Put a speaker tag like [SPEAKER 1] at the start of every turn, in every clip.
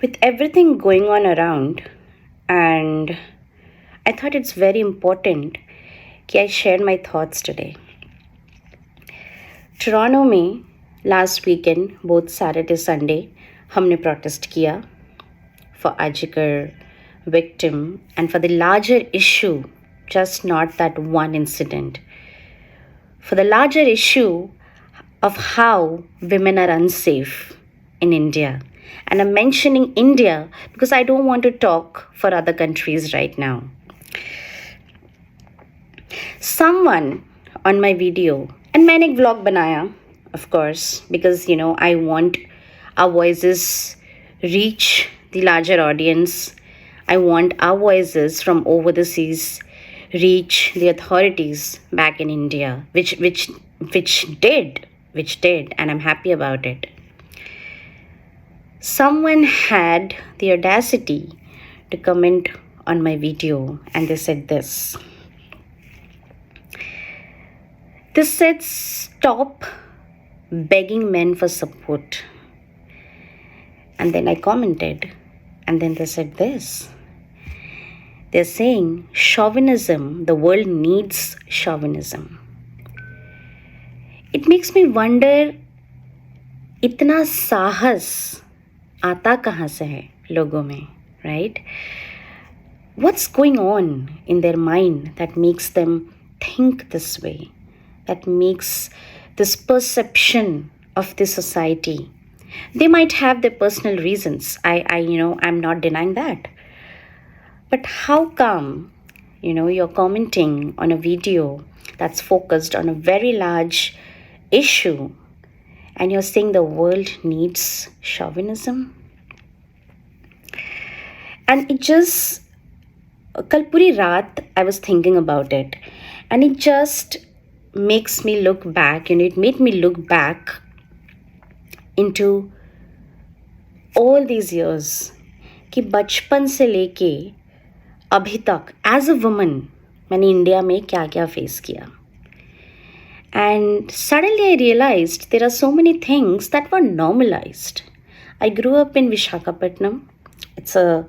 [SPEAKER 1] With everything going on around, and I thought it's very important कि I share my thoughts today. Toronto में last weekend both Saturday Sunday हमने protest किया for Ajikar victim and for the larger issue, just not that one incident, for the larger issue of how women are unsafe in India. And I'm mentioning India because I don't want to talk for other countries right now. Someone on my video, and मैंने एक vlog बनाया, of course, because I want our voices reach the larger audience. I want our voices from over the seas reach the authorities back in India, which did, and I'm happy about it. Someone had the audacity to comment on my video, and they said this. They said, stop begging men for support. And then I commented, and then they said this. They're saying, chauvinism, the world needs chauvinism. It makes me wonder, इतना साहस आता कहाँ से है लोगों में, right? What's going on in their mind that makes them think this way, that makes this perception of the society? They might have their personal reasons. I'm not denying that. But how come, you're commenting on a video that's focused on a very large issue and you're saying the world needs chauvinism? And it just, kal puri raat, I was thinking about it. And it just makes me look back, it made me look back into all these years कि बचपन से लेके अभी तक as a woman मैंने India में क्या क्या फेस किया. And suddenly I realized there are so many things that were normalized. I grew up in Visakhapatnam. It's a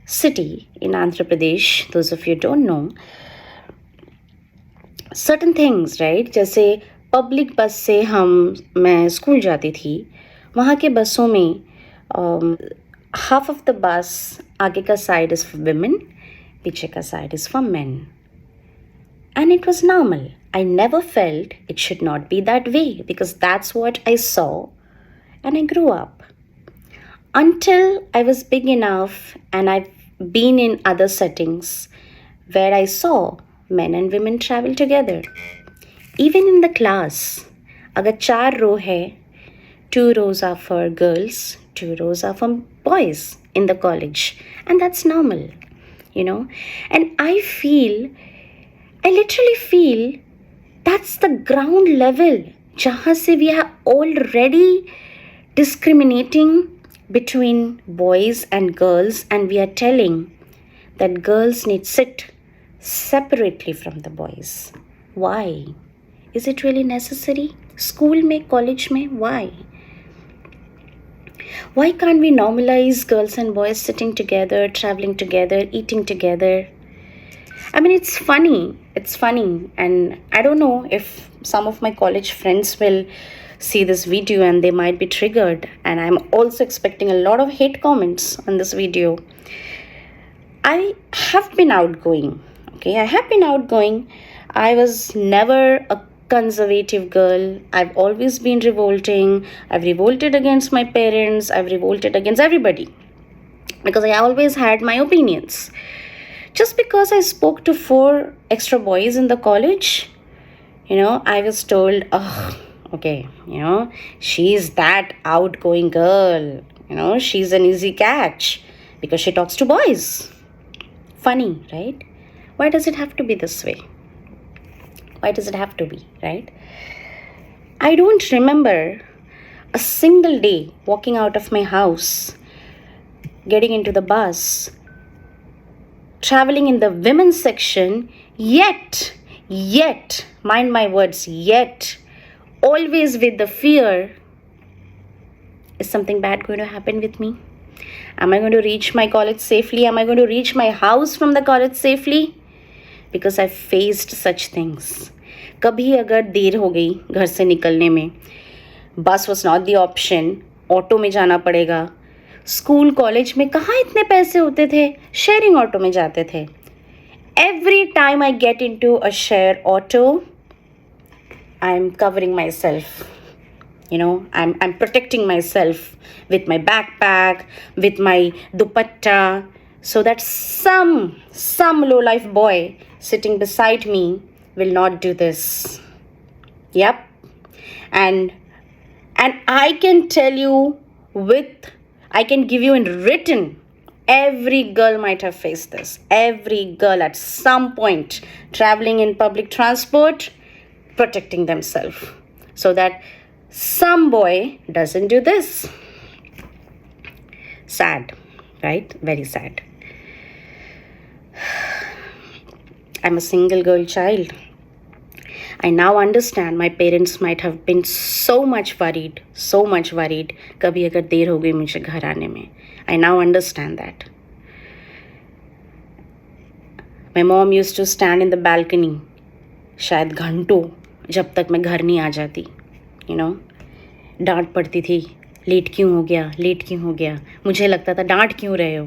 [SPEAKER 1] city in Andhra Pradesh. Those of you don't know. Certain things, right? जैसे public बस से मैं school जाती थी, वहाँ के बसों में half of the bus आगे का side is for women, पीछे का side is for men. And it was normal. I never felt it should not be that way because that's what I saw and I grew up. Until I was big enough and I've been in other settings where I saw men and women travel together. Even in the class, अगर 4 row है, 2 rows are for girls, 2 rows are for boys in the college. And that's normal, And I literally feel that's the ground level. जहाँ से we are already discriminating between boys and girls, and we are telling that girls need sit separately from the boys. Why? Is it really necessary? School में, college में, why? Why can't we normalize girls and boys sitting together, traveling together, eating together? I mean, it's funny, and I don't know if some of my college friends will see this video and they might be triggered, and I'm also expecting a lot of hate comments on this video. I have been outgoing, okay? I was never a conservative girl. I've always been revolting. I've revolted against my parents. I've revolted against everybody because I always had my opinions. Just because I spoke to 4 extra boys in the college, I was told, oh, okay, she's that outgoing girl. She's an easy catch because she talks to boys. Funny, right? Why does it have to be this way? Why does it have to be, right? I don't remember a single day walking out of my house, getting into the bus, traveling in the women's section, yet, mind my words, yet, always with the fear, is something bad going to happen with me? Am I going to reach my college safely? Am I going to reach my house from the college safely? Because I faced such things. कभी अगर देर हो गई घर से निकलने में, बस was not the option, auto में जाना पड़ेगा. स्कूल कॉलेज में कहाँ इतने पैसे होते थे, शेयरिंग ऑटो में जाते थे. Every time I get into a share auto, I am covering myself. I'm protecting myself with my backpack, with my dupatta, so that some low life boy sitting beside me will not do this. Yep. And I can tell you I can give you in written, every girl might have faced this. Every girl at some point traveling in public transport, protecting themselves so that some boy doesn't do this. Sad, right? Very sad. I'm a single girl child. I now understand my parents might have been so much worried. कभी अगर देर हो गई मुझे घर आने में. I now understand that. My mom used to stand in the balcony, शायद घंटों, जब तक मैं घर नहीं आ जाती. डांट पड़ती थी, लेट क्यों हो गया. मुझे लगता था डांट क्यों रहे हो,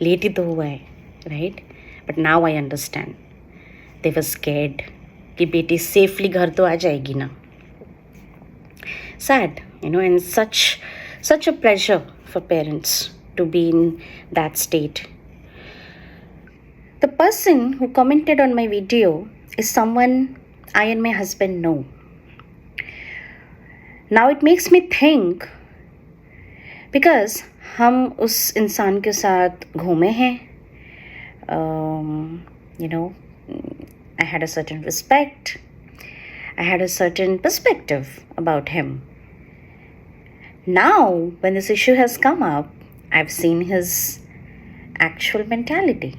[SPEAKER 1] लेट ही तो हुआ है, right. But now I understand, they were scared कि बेटी सेफली घर तो आ जाएगी ना. Sad, and such a pressure for parents to be in that state. The person who commented on my video is someone I and my husband know. Now it makes me think, because हम उस इंसान के साथ घूमे हैं, I had a certain respect, I had a certain perspective about him. Now when this issue has come up, I've seen his actual mentality.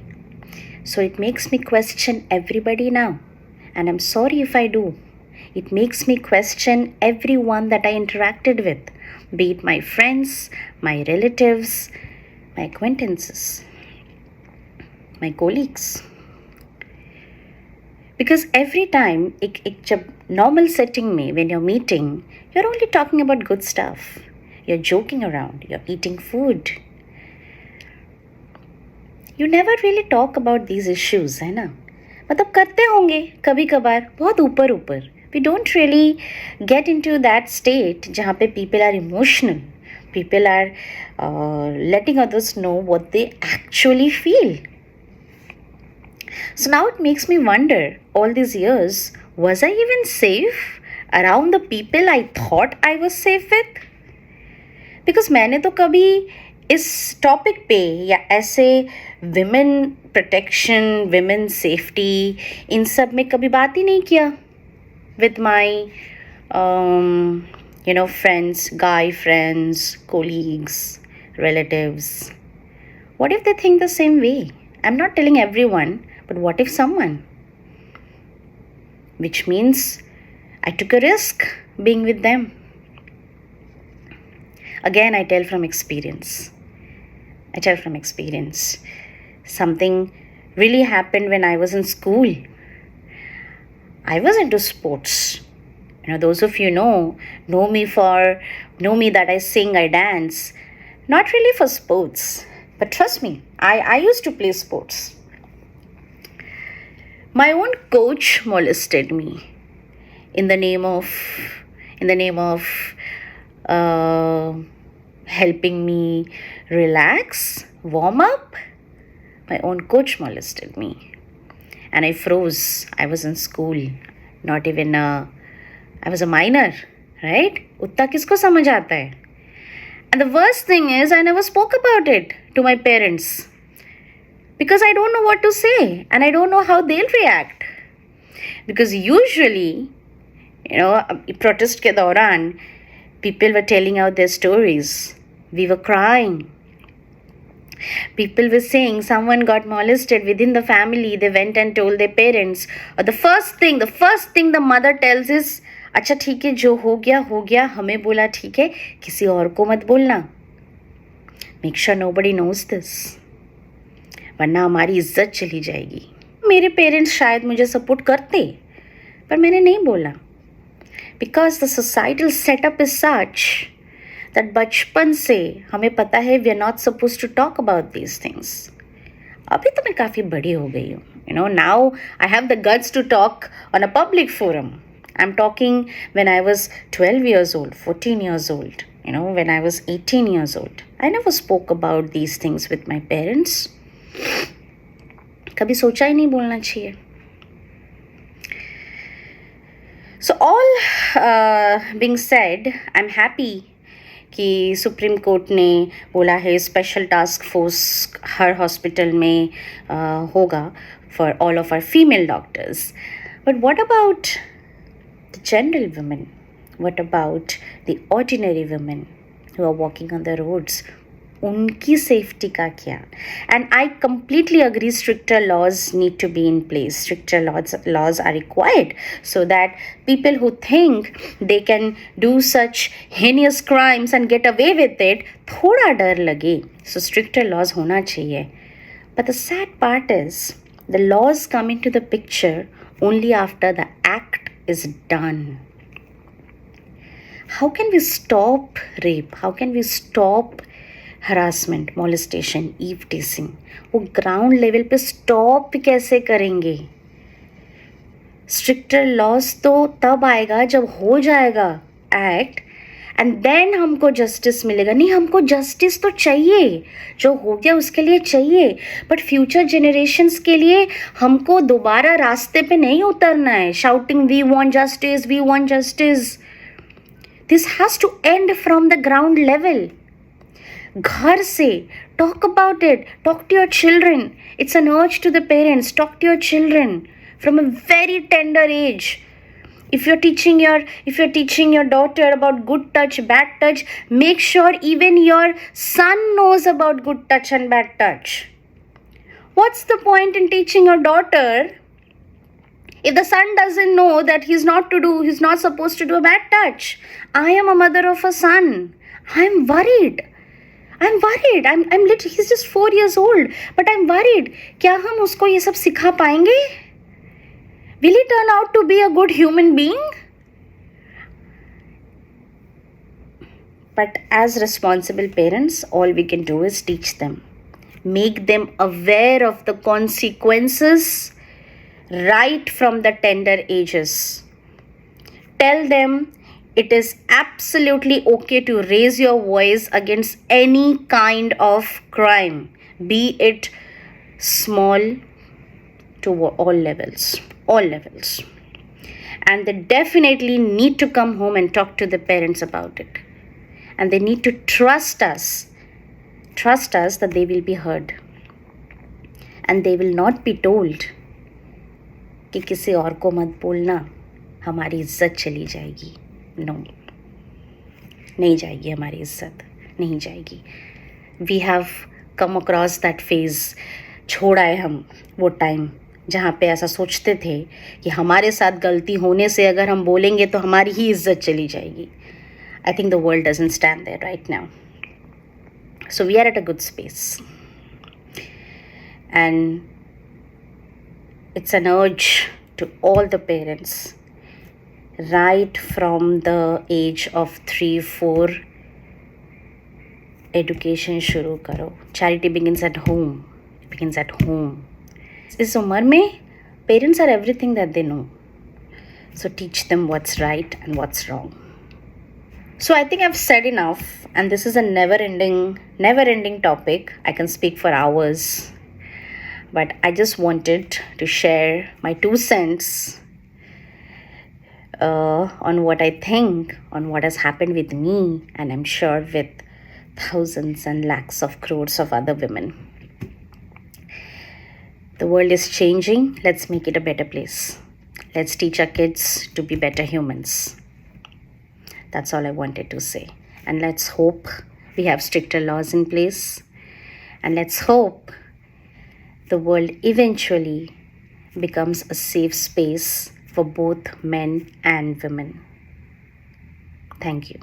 [SPEAKER 1] So it makes me question everybody now. And I'm sorry if I do. It makes me question everyone that I interacted with, be it my friends, my relatives, my acquaintances, my colleagues. Because every time, जब normal setting में, when you're meeting, you're only talking about good stuff. You're joking around, you're eating food. You never really talk about these issues, है ना? मतलब करते होंगे कभी कभार, बहुत ऊपर. We don't really get into that state जहाँ पे people are emotional. People are letting others know what they actually feel. So now it makes me wonder, all these years, was I even safe around the people I thought I was safe with? Because मैंने तो कभी इस topic पे या ऐसे women protection, women safety, इन सब में कभी बात ही नहीं किया with my friends, guy friends, colleagues, relatives. What if they think the same way? I'm not telling everyone, but what if someone? Which means I took a risk being with them. Again, I tell from experience. Something really happened when I was in school. I was into sports. Those of you know me that I sing, I dance. Not really for sports, but trust me, I used to play sports. My own coach molested me in the name of helping me relax, warm up. My own coach molested me and I froze. I was in school, not even I was a minor, right? Utta kisko samajh aata hai? And the worst thing is, I never spoke about it to my parents because I don't know what to say and I don't know how they'll react. Because usually, protest ke dauran, people were telling out their stories. We were crying. People were saying someone got molested within the family. They went and told their parents. Or the first thing the mother tells is, अच्छा ठीक है, जो हो गया हमें बोला ठीक है, किसी और को मत बोलना. Make sure nobody knows this, वरना हमारी इज्जत चली जाएगी. मेरे पेरेंट्स शायद मुझे सपोर्ट करते, पर मैंने नहीं बोला, because the societal setup is such that बचपन से हमें पता है we are not suppose to talk about these things. अभी तो मैं काफ़ी बड़ी हो गई हूँ. Now I have the guts to talk on a public forum. I'm talking when I was 12 years old, 14 years old, when I was 18 years old. I never spoke about these things with my parents. कभी सोचा ही नहीं बोलना चाहिए. So all being said, I'm happy कि supreme court ने बोला है special task force हर हॉस्पिटल में होगा for all of our female doctors. But what about the general women? What about the ordinary women who are walking on the roads? उनकी safety का क्या? And I completely agree stricter laws need to be in place. Stricter laws are required so that people who think they can do such heinous crimes and get away with it, थोड़ा डर लगे. So stricter laws होना चाहिए. But the sad part is the laws come into the picture only after the act is done. How can we stop rape? How can we stop harassment, molestation, eve teasing? वो ground level पे stop कैसे करेंगे? Stricter loss तो तब आएगा जब हो जाएगा एक्ट एंड देन हमको जस्टिस मिलेगा. नहीं, हमको जस्टिस तो चाहिए, जो हो गया उसके लिए चाहिए, बट फ्यूचर जनरेशन्स के लिए हमको दोबारा रास्ते पे नहीं उतरना है shouting we want justice, we want justice. This has to end from the ground level. घर से talk about it, talk to your children. It's an urge to the parents, talk to your children from a very tender age. If you're teaching your daughter about good touch, bad touch, make sure even your son knows about good touch and bad touch. What's the point in teaching your daughter if the son doesn't know that he's not supposed to do a bad touch? I am a mother of a son. I'm worried. I'm literally, he's just 4 years old, but I'm worried. क्या हम उसको ये सब सिखा पाएंगे? Will he turn out to be a good human being? But as responsible parents, all we can do is teach them. Make them aware of the consequences right from the tender ages. Tell them it is absolutely okay to raise your voice against any kind of crime, be it small to all levels. And they definitely need to come home and talk to the parents about it. And they need to trust us that they will be heard. And they will not be told कि किसी और को मत बोलना, हमारी इज्जत चली जाएगी. नो, नहीं जाएगी हमारी इज्जत, नहीं जाएगी. We have come across that phase. छोड़ा है हम वो टाइम जहाँ पे ऐसा सोचते थे कि हमारे साथ गलती होने से अगर हम बोलेंगे तो हमारी ही इज्जत चली जाएगी. I think the world doesn't stand there right now. So we are at a good space and it's an urge to all the parents. Right from the age of 3-4, education शुरू करो. Charity begins at home. इस उम्र में parents are everything that they know. So teach them what's right and what's wrong. So I think I've said enough, and this is a never-ending topic. I can speak for hours, but I just wanted to share my 2 cents on what I think, on what has happened with me, and I'm sure with thousands and lakhs of crores of other women. The world is changing. Let's make it a better place. Let's teach our kids to be better humans. That's all I wanted to say. And let's hope we have stricter laws in place. And let's hope the world eventually becomes a safe space for both men and women. Thank you.